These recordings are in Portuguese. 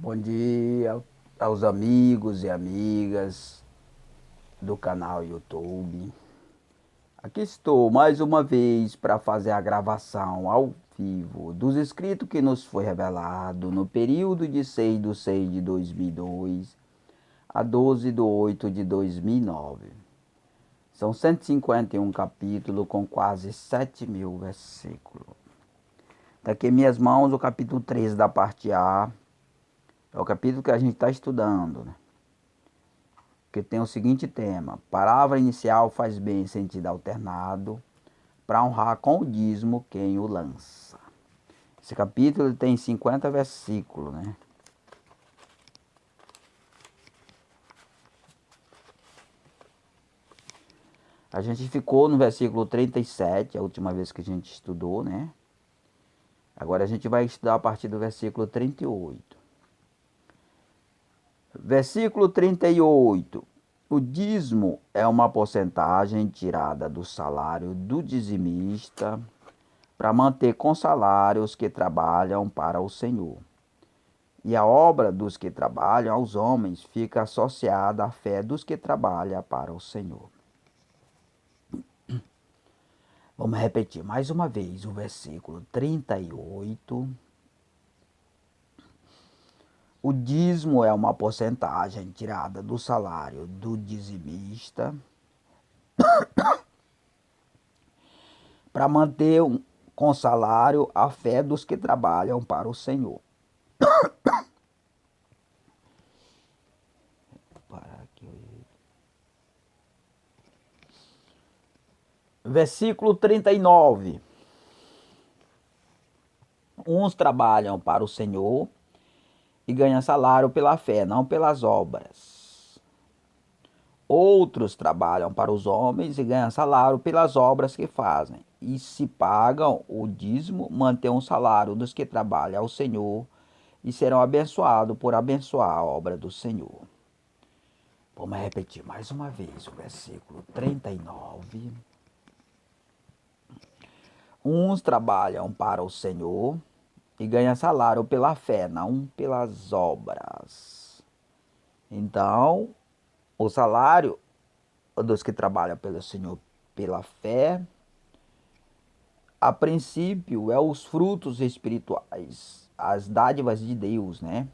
Bom dia aos amigos e amigas do canal YouTube. Aqui estou mais uma vez para fazer a gravação ao vivo dos escritos que nos foi revelado no período de 6/6 de 2002 a 12/8 de 2009. São 151 capítulos com quase 7.000 versículos. Está aqui em minhas mãos o capítulo 13 da parte A. É o capítulo que a gente está estudando, né? Que tem o seguinte tema: palavra inicial faz bem em sentido alternado, para honrar com o dízimo quem o lança. Esse capítulo tem 50 versículos, né? A gente ficou no versículo 37, a última vez que a gente estudou, né? Agora a gente vai estudar a partir do versículo 38. Versículo 38. O dízimo é uma porcentagem tirada do salário do dizimista para manter com salário os que trabalham para o Senhor. E a obra dos que trabalham aos homens fica associada à fé dos que trabalham para o Senhor. Vamos repetir mais uma vez o versículo 38. O dízimo é uma porcentagem tirada do salário do dizimista para manter com salário a fé dos que trabalham para o Senhor. Versículo 39. Uns trabalham para o Senhor e ganham salário pela fé, não pelas obras. Outros trabalham para os homens e ganham salário pelas obras que fazem. E se pagam o dízimo, mantêm o salário dos que trabalham ao Senhor e serão abençoados por abençoar a obra do Senhor. Vamos repetir mais uma vez o versículo 39. Uns trabalham para o Senhor e ganham salário pela fé, não pelas obras. Então, o salário dos que trabalham pelo Senhor pela fé, a princípio, é os frutos espirituais, as dádivas de Deus, né?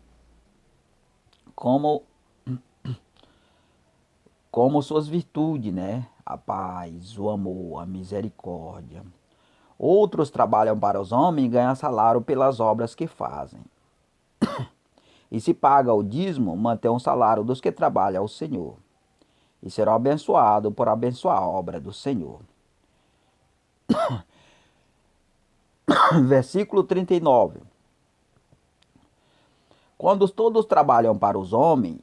Como, como suas virtudes, né? A paz, o amor, a misericórdia. Outros trabalham para os homens e ganham salário pelas obras que fazem. E se paga o dízimo, mantém o salário dos que trabalham ao Senhor. E serão abençoados por abençoar a obra do Senhor. Versículo 39. Quando todos trabalham para os homens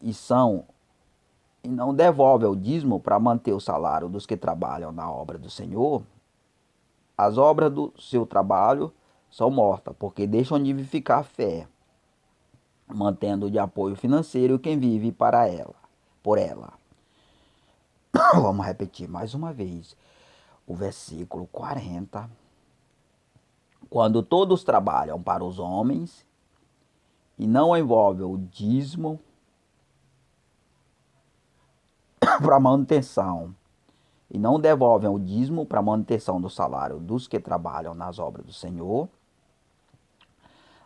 e não devolvem o dízimo para manter o salário dos que trabalham na obra do Senhor, as obras do seu trabalho são mortas, porque deixam de vivificar a fé, mantendo de apoio financeiro quem vive para ela, por ela. Vamos repetir mais uma vez o versículo 40. Quando todos trabalham para os homens e não envolvem o dízimo para manutenção, e não devolvem o dízimo para manutenção do salário dos que trabalham nas obras do Senhor,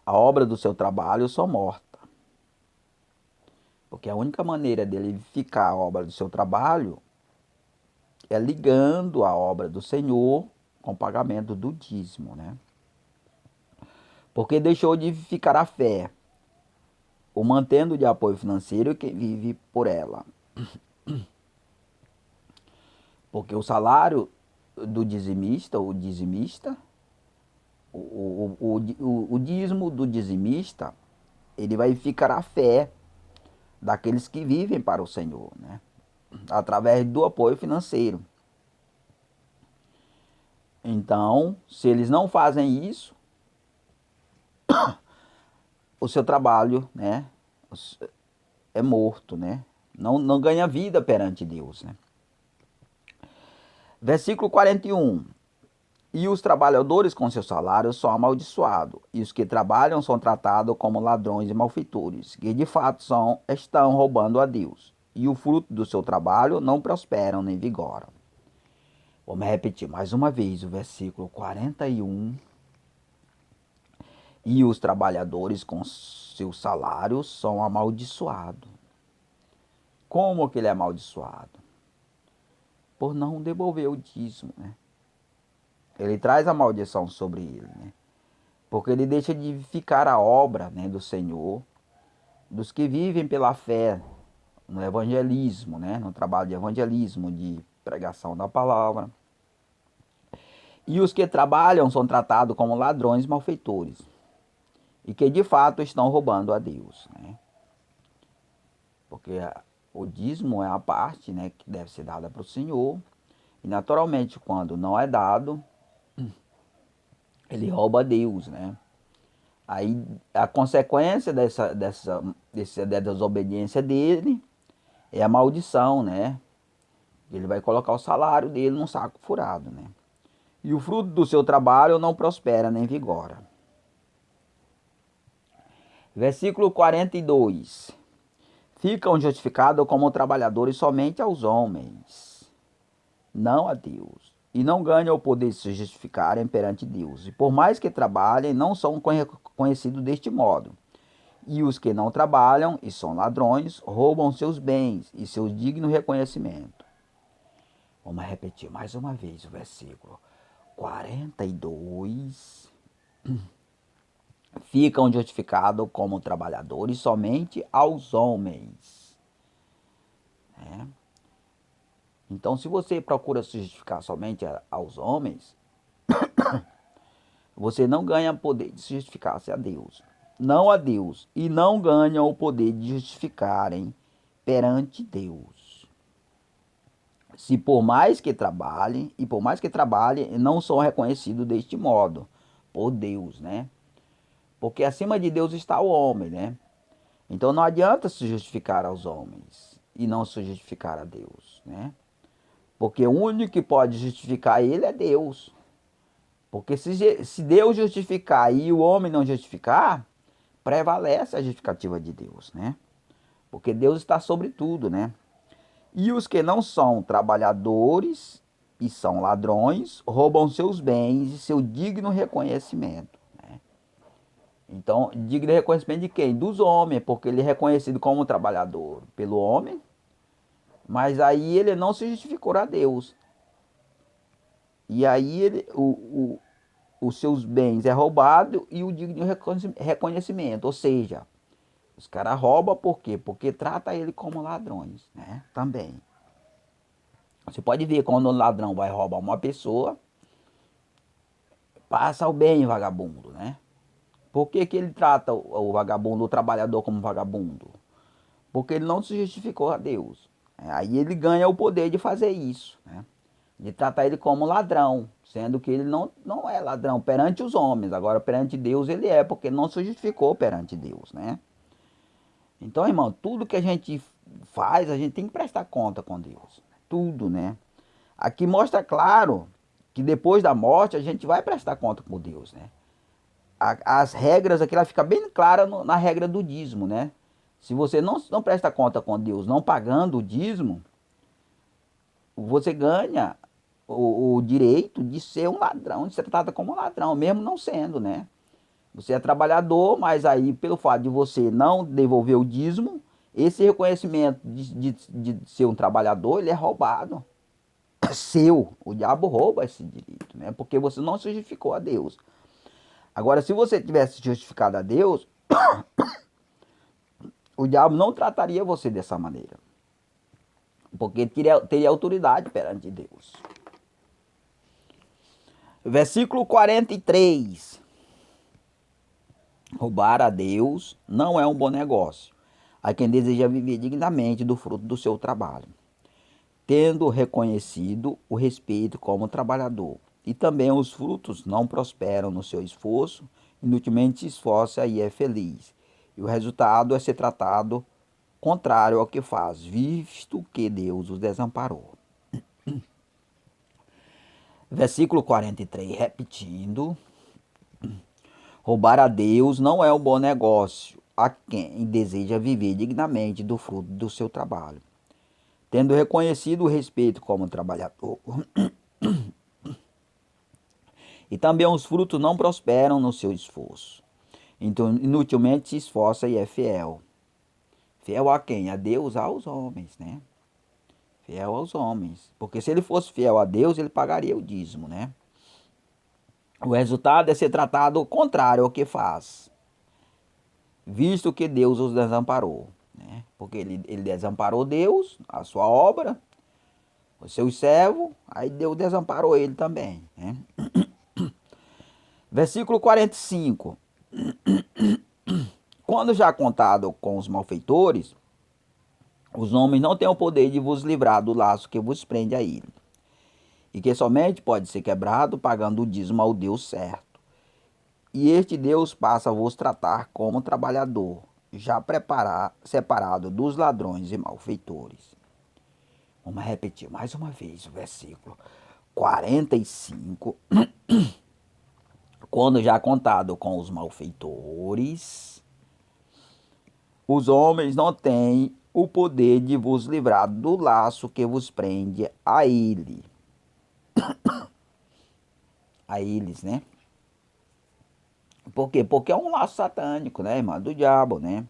a obra do seu trabalho são morta. Porque a única maneira dele ficar a obra do seu trabalho é ligando a obra do Senhor com o pagamento do dízimo, né? Porque deixou de ficar a fé, o mantendo de apoio financeiro quem vive por ela. Porque o salário do dizimista, o dízimo do dizimista, ele vai ficar a fé daqueles que vivem para o Senhor, né? Através do apoio financeiro. Então, se eles não fazem isso, o seu trabalho, né, é morto, né? Não ganha vida perante Deus, né? Versículo 41. E os trabalhadores com seus salários são amaldiçoados, e os que trabalham são tratados como ladrões e malfeitores, que de fato estão roubando a Deus. E o fruto do seu trabalho não prosperam nem vigoram. Vamos repetir mais uma vez o versículo 41. E os trabalhadores com seus salários são amaldiçoados. Como que ele é amaldiçoado? Por não devolver o dízimo, né? Ele traz a maldição sobre ele, né? Porque ele deixa de ficar a obra, né, do Senhor, dos que vivem pela fé no evangelismo, né, no trabalho de evangelismo, de pregação da palavra. E os que trabalham são tratados como ladrões malfeitores, e que de fato estão roubando a Deus, né? Porque o dízimo é a parte, né, que deve ser dada para o Senhor, e naturalmente quando não é dado, ele rouba a Deus, né? Aí a consequência dessa desobediência dele é a maldição, né? Ele vai colocar o salário dele num saco furado, né? E o fruto do seu trabalho não prospera nem vigora. Versículo 42. Ficam justificados como trabalhadores somente aos homens, não a Deus. E não ganham o poder de se justificarem perante Deus. E por mais que trabalhem, não são conhecidos deste modo. E os que não trabalham e são ladrões, roubam seus bens e seu digno reconhecimento. Vamos repetir mais uma vez o versículo 42. Ficam justificados como trabalhadores somente aos homens, né? Então, se você procura se justificar somente aos homens, você não ganha poder de se justificar-se a Deus. Não a Deus. E não ganham o poder de justificarem perante Deus. Se por mais que trabalhem, e por mais que trabalhem, não são reconhecidos deste modo, por Deus, né? Porque acima de Deus está o homem, né? Então não adianta se justificar aos homens e não se justificar a Deus, né? Porque o único que pode justificar ele é Deus. Porque se Deus justificar e o homem não justificar, prevalece a justificativa de Deus, né? Porque Deus está sobre tudo, né? E os que não são trabalhadores e são ladrões, roubam seus bens e seu digno reconhecimento, né? Então, digno reconhecimento de quem? Dos homens, porque ele é reconhecido como trabalhador pelo homem, mas aí ele não se justificou a Deus. E aí os seus bens é roubado e o digno reconhecimento. Ou seja, os caras roubam por quê? Porque trata ele como ladrões, né? Também. Você pode ver quando o ladrão vai roubar uma pessoa, passa o bem vagabundo, né? Por que que ele trata o vagabundo, o trabalhador como vagabundo? Porque ele não se justificou a Deus. Aí ele ganha o poder de fazer isso, né? De tratar ele como ladrão, sendo que ele não é ladrão perante os homens. Agora, perante Deus ele é, porque não se justificou perante Deus, né? Então, irmão, tudo que a gente faz, a gente tem que prestar conta com Deus. Tudo, né? Aqui mostra claro que depois da morte a gente vai prestar conta com Deus, né? As regras aqui, ela fica bem clara na regra do dízimo, né? Se você não presta conta com Deus, não pagando o dízimo, você ganha o direito de ser um ladrão, de ser tratado como um ladrão, mesmo não sendo, né? Você é trabalhador, mas aí, pelo fato de você não devolver o dízimo, esse reconhecimento de ser um trabalhador, ele é roubado. É seu. O diabo rouba esse direito, né? Porque você não se justificou a Deus. Agora, se você tivesse justificado a Deus, o diabo não trataria você dessa maneira. Porque teria autoridade perante Deus. Versículo 43. Roubar a Deus não é um bom negócio a quem deseja viver dignamente do fruto do seu trabalho, tendo reconhecido o respeito como trabalhador. E também os frutos não prosperam no seu esforço, inutilmente se esforça e é feliz. E o resultado é ser tratado contrário ao que faz, visto que Deus os desamparou. Versículo 43, repetindo. Roubar a Deus não é um bom negócio a quem deseja viver dignamente do fruto do seu trabalho, tendo reconhecido o respeito como trabalhador. E também os frutos não prosperam no seu esforço. Então, inutilmente se esforça e é fiel. Fiel a quem? A Deus, aos homens, né? Fiel aos homens. Porque se ele fosse fiel a Deus, ele pagaria o dízimo, né? O resultado é ser tratado ao contrário ao que faz, visto que Deus os desamparou, né? Porque ele desamparou Deus, a sua obra, os seus servos, aí Deus desamparou ele também, né? Versículo 45. Quando já contado com os malfeitores, os homens não têm o poder de vos livrar do laço que vos prende a ele, e que somente pode ser quebrado pagando o dízimo ao Deus certo. E este Deus passa a vos tratar como trabalhador, já separado dos ladrões e malfeitores. Vamos repetir mais uma vez o versículo 45. Quando já contado com os malfeitores, os homens não têm o poder de vos livrar do laço que vos prende a ele. A eles, né? Por quê? Porque é um laço satânico, né, irmão? Do diabo, né?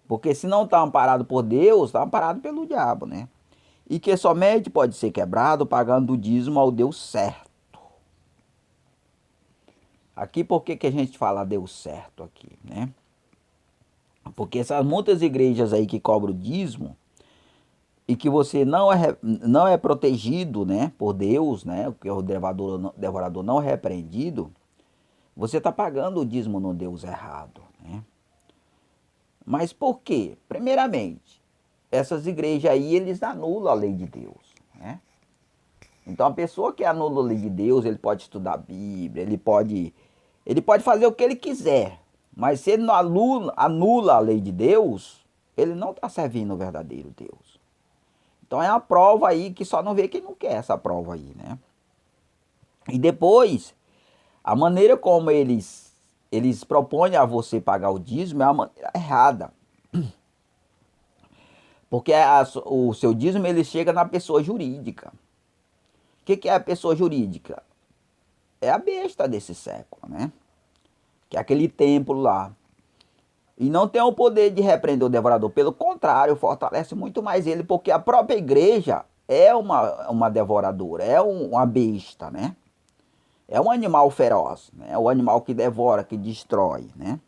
Porque se não está amparado por Deus, está amparado pelo diabo, né? E que somente pode ser quebrado pagando o dízimo ao Deus certo. Aqui, por que a gente fala Deus certo aqui, né? Porque essas muitas igrejas aí que cobram o dízimo e que você não é protegido, né, por Deus, né? Porque o devorador não é repreendido, você está pagando o dízimo no Deus errado, né? Mas por quê? Primeiramente, essas igrejas aí, eles anulam a lei de Deus, né? Então, a pessoa que anula a lei de Deus, ele pode estudar a Bíblia, ele pode fazer o que ele quiser, mas se ele não anula a lei de Deus, ele não está servindo o verdadeiro Deus. Então, é uma prova aí que só não vê quem não quer essa prova aí, né? E depois, a maneira como eles propõem a você pagar o dízimo é uma maneira errada. Porque o seu dízimo ele chega na pessoa jurídica. O que é a pessoa jurídica? É a besta desse século, né? Que é aquele templo lá. E não tem o poder de repreender o devorador. Pelo contrário, fortalece muito mais ele, porque a própria igreja é uma devoradora, é uma besta, né? É um animal feroz, né? É o animal que devora, que destrói, né?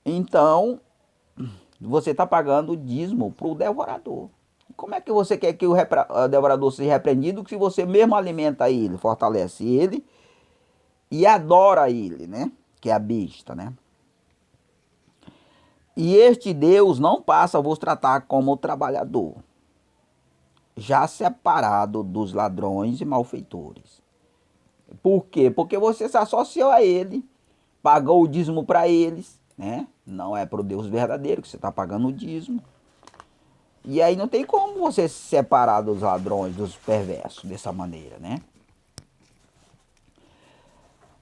Então, você está pagando o dízimo para o devorador. Como é que você quer que o devorador seja repreendido se você mesmo alimenta ele, fortalece ele e adora ele, né? Que é a besta, né? E este Deus não passa a vos tratar como trabalhador, já separado dos ladrões e malfeitores. Por quê? Porque você se associou a ele, pagou o dízimo para eles, né? Não é para o Deus verdadeiro que você está pagando o dízimo. E aí não tem como você se separar dos ladrões, dos perversos, dessa maneira, né?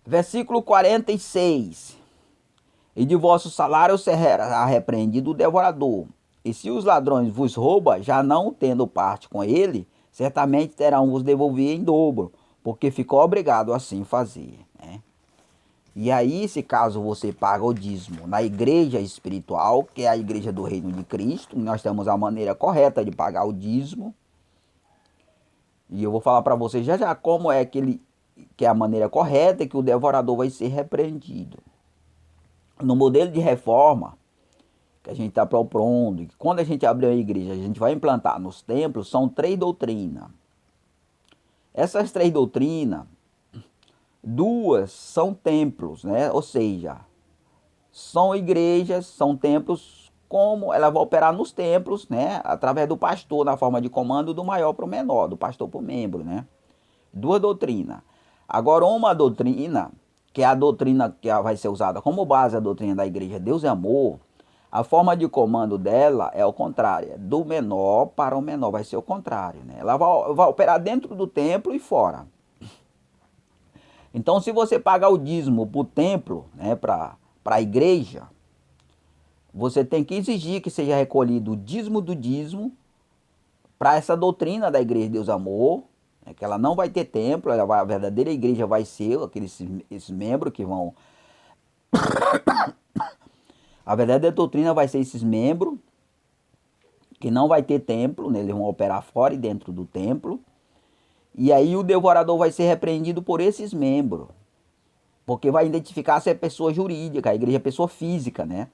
Versículo 46. E de vosso salário será repreendido o devorador. E se os ladrões vos roubam, já não tendo parte com ele, certamente terão vos devolver em dobro, porque ficou obrigado assim fazer, né? E aí, se caso você paga o dízimo na igreja espiritual, que é a igreja do reino de Cristo, nós temos a maneira correta de pagar o dízimo. E eu vou falar para você já já como é que é a maneira correta que o devorador vai ser repreendido. No modelo de reforma que a gente está propondo, que quando a gente abrir a igreja, a gente vai implantar nos templos, são 3 doutrinas. Essas 3 doutrinas, 2 são templos, né? Ou seja, são igrejas, são templos, como ela vai operar nos templos, né? Através do pastor, na forma de comando do maior para o menor, do pastor para o membro, né? 2 doutrinas. Agora, uma doutrina, que é a doutrina que vai ser usada como base a doutrina da igreja Deus é Amor, a forma de comando dela é o contrário, do menor para o menor, vai ser o contrário, né? Ela vai operar dentro do templo e fora. Então, se você pagar o dízimo para o templo, né, para a igreja, você tem que exigir que seja recolhido o dízimo do dízimo para essa doutrina da Igreja de Deus Amor, né, que ela não vai ter templo, a verdadeira igreja vai ser esses membros que vão. A verdadeira doutrina vai ser esses membros que não vai ter templo, né, eles vão operar fora e dentro do templo. E aí o devorador vai ser repreendido por esses membros, porque vai identificar se é pessoa jurídica, a igreja é pessoa física, né?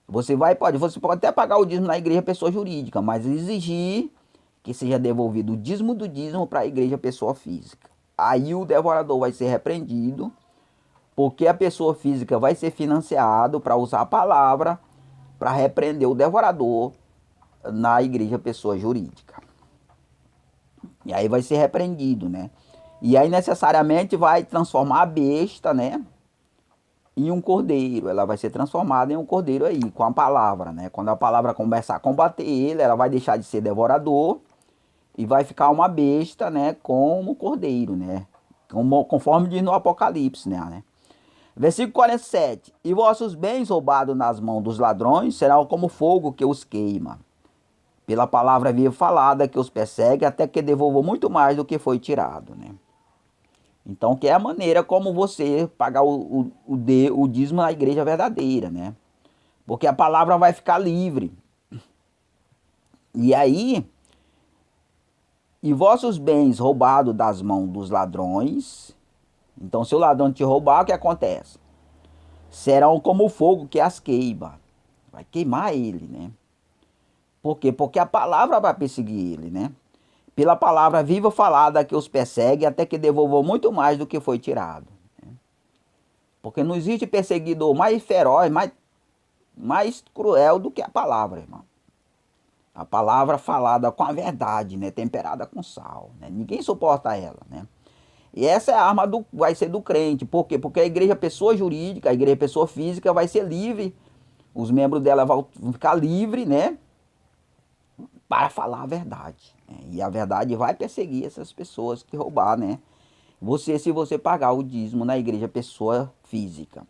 Você pode até pagar o dízimo na igreja pessoa jurídica, mas exigir que seja devolvido o dízimo do dízimo para a igreja pessoa física. Aí o devorador vai ser repreendido, porque a pessoa física vai ser financiado para usar a palavra para repreender o devorador na igreja pessoa jurídica. E aí vai ser repreendido, né? E aí necessariamente vai transformar a besta, né, em um cordeiro. Ela vai ser transformada em um cordeiro aí, com a palavra, né? Quando a palavra começar a combater ele, ela vai deixar de ser devorador e vai ficar uma besta, né, como cordeiro, né? Conforme diz no Apocalipse, né? Versículo 47. E vossos bens roubados nas mãos dos ladrões serão como fogo que os queima. Pela palavra viva falada que os persegue, até que devolvam muito mais do que foi tirado, né? Então, que é a maneira como você pagar o dízimo na igreja verdadeira, né? Porque a palavra vai ficar livre. E aí, e vossos bens roubados das mãos dos ladrões. Então, se o ladrão te roubar, o que acontece? Serão como o fogo que as queima. Vai queimar ele, né? Por quê? Porque a palavra vai perseguir ele, né? Pela palavra viva falada que os persegue, até que devolvam muito mais do que foi tirado. Porque não existe perseguidor mais feroz, mais cruel do que a palavra, irmão. A palavra falada com a verdade, né? Temperada com sal, né? Ninguém suporta ela, né? E essa é a arma vai ser do crente. Por quê? Porque a igreja é pessoa jurídica, a igreja é pessoa física, vai ser livre. Os membros dela vão ficar livres, né? Para falar a verdade, né? E a verdade vai perseguir essas pessoas que roubar, né? Se você pagar o dízimo na igreja pessoa física.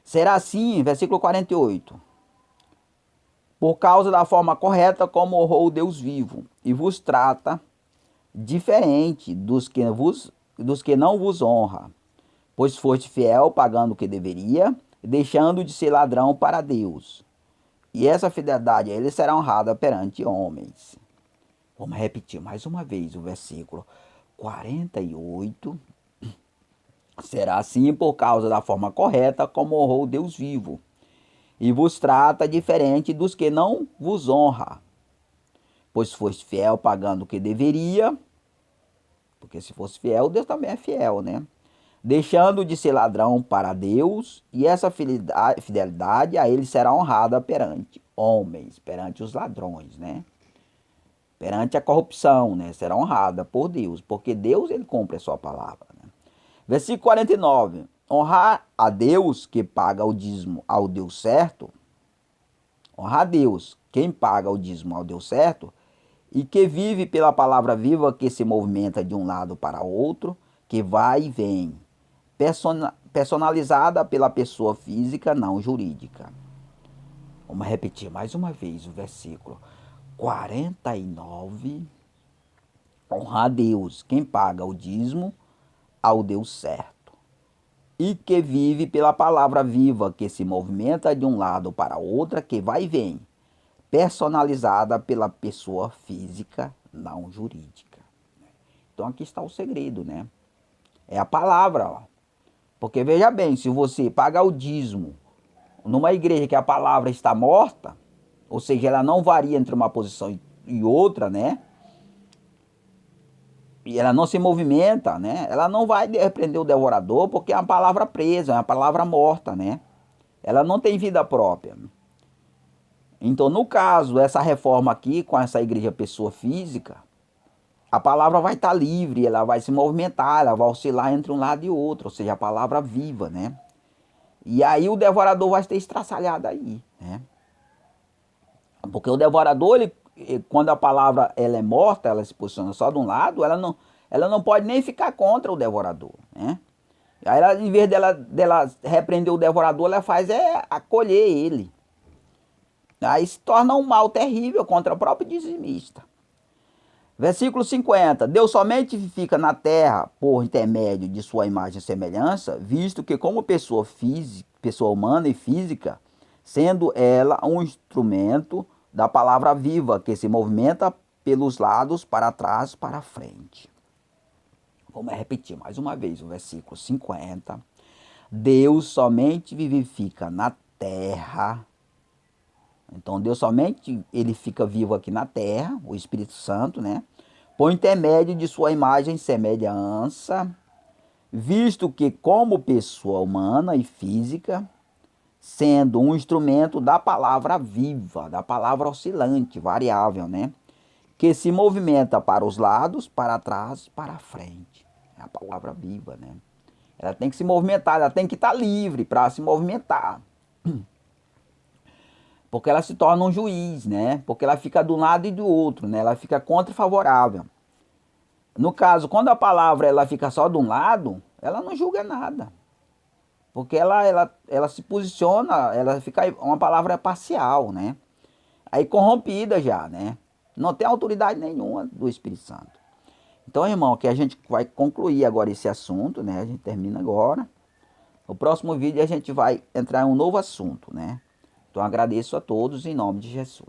Será assim, versículo 48. Por causa da forma correta como honrou o Deus vivo, e vos trata diferente dos que não vos honra, pois foste fiel, pagando o que deveria, deixando de ser ladrão para Deus. E essa fidelidade a ele será honrada perante homens. Vamos repetir mais uma vez o versículo 48. Será assim por causa da forma correta como honrou o Deus vivo, e vos trata diferente dos que não vos honra, pois foste fiel pagando o que deveria, porque se fosse fiel, Deus também é fiel, né? Deixando de ser ladrão para Deus, e essa fidelidade a ele será honrada perante homens, perante os ladrões, né? Perante a corrupção, né? Será honrada por Deus, porque Deus ele cumpre a sua palavra, né? Versículo 49. Honrar a Deus que paga o dízimo ao Deus certo. Honrar a Deus, quem paga o dízimo ao Deus certo, e que vive pela palavra viva que se movimenta de um lado para outro, que vai e vem, personalizada pela pessoa física, não jurídica. Vamos repetir mais uma vez o versículo 49. Honrar a Deus, quem paga o dízimo ao Deus certo, e que vive pela palavra viva que se movimenta de um lado para outro, que vai e vem, personalizada pela pessoa física, não jurídica. Então aqui está o segredo, né? É a palavra, ó. Porque veja bem, se você pagar o dízimo numa igreja que a palavra está morta, ou seja, ela não varia entre uma posição e outra, né? E ela não se movimenta, né? Ela não vai repreender o devorador porque é uma palavra presa, é uma palavra morta, né? Ela não tem vida própria. Então, no caso, essa reforma aqui, com essa igreja pessoa física, a palavra vai estar livre, ela vai se movimentar, ela vai oscilar entre um lado e outro, ou seja, a palavra viva, né? E aí o devorador vai ter estraçalhado aí, né? Porque o devorador, quando a palavra ela é morta, ela se posiciona só de um lado, ela não pode nem ficar contra o devorador, né? Aí ela, em vez dela repreender o devorador, ela faz acolher ele. Aí se torna um mal terrível contra o próprio dizimista. Versículo 50. Deus somente fica na terra por intermédio de sua imagem e semelhança, visto que como pessoa física, pessoa humana e física, sendo ela um instrumento da palavra viva, que se movimenta pelos lados, para trás, para frente. Vamos repetir mais uma vez o versículo 50. Deus somente vivifica na terra. Então Deus somente ele fica vivo aqui na terra, o Espírito Santo, né? Por intermédio de sua imagem e semelhança, visto que como pessoa humana e física, sendo um instrumento da palavra viva, da palavra oscilante, variável, né? Que se movimenta para os lados, para trás, para frente. É a palavra viva, né? Ela tem que se movimentar, ela tem que estar livre para se movimentar. Porque ela se torna um juiz, né? Porque ela fica de um lado e do outro, né? Ela fica contra e favorável. No caso, quando a palavra ela fica só de um lado, ela não julga nada. Porque ela se posiciona, ela fica uma palavra parcial, né? Aí corrompida já, né? Não tem autoridade nenhuma do Espírito Santo. Então, irmão, aqui a gente vai concluir agora esse assunto, né? A gente termina agora. No próximo vídeo a gente vai entrar em um novo assunto, né? Então agradeço a todos em nome de Jesus.